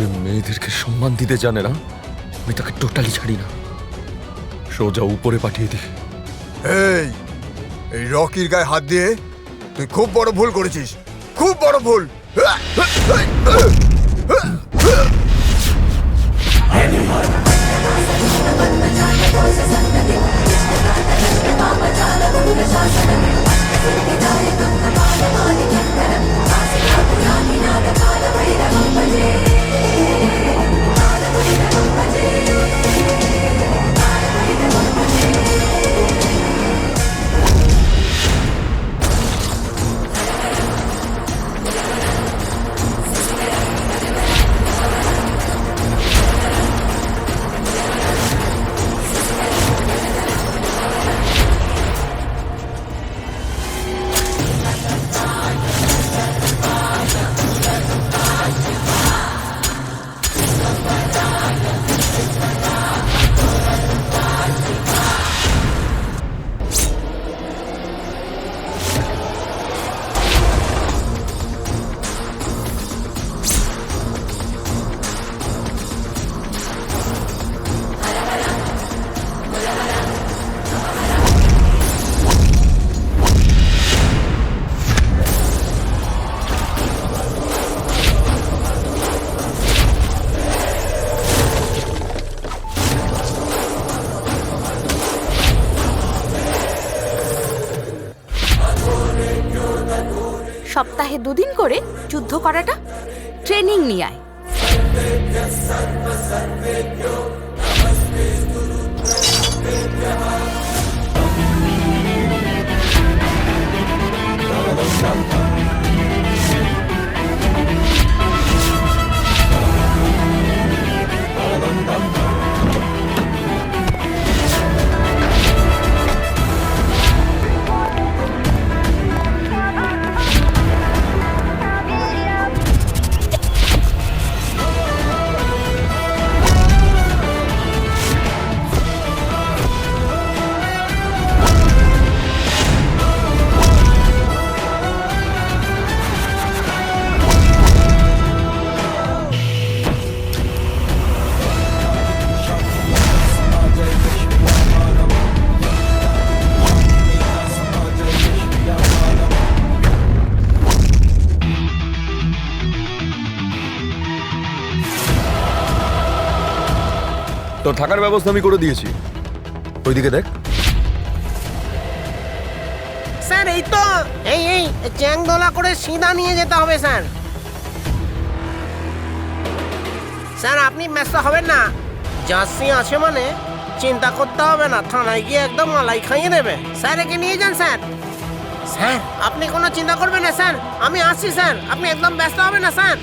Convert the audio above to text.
যে মেয়েদেরকে সম্মান দিতে জানে না, আমি তাকে টোটালি ছাড়ি না, সোজা উপরে পাঠিয়ে দিই। এই রকির গায়ে হাত দিয়ে তুই খুব বড় ভুল করেছিস, খুব বড় ভুল। সপ্তাহে 2 দিন করে যুদ্ধ করাটা ট্রেনিং নিয়ে আয়। তোর থাকার ব্যবস্থা আমি করে দিয়েছি, ওইদিকে দেখ। স্যার এই তো এই চ্যাংদোলা করে সিধা নিয়ে যেতে হবে স্যার। স্যার আপনি ব্যস্ত হবেন না, জার্সি আছে মানে চিন্তা করতে হবে না, থানায় গিয়ে একদম মালাই খাইয়ে দেবে। স্যার একে নিয়ে যান স্যার। স্যার আপনি কোনো চিন্তা করবেন না স্যার, আমি আসছি স্যার, আপনি একদম ব্যস্ত হবেন না স্যার।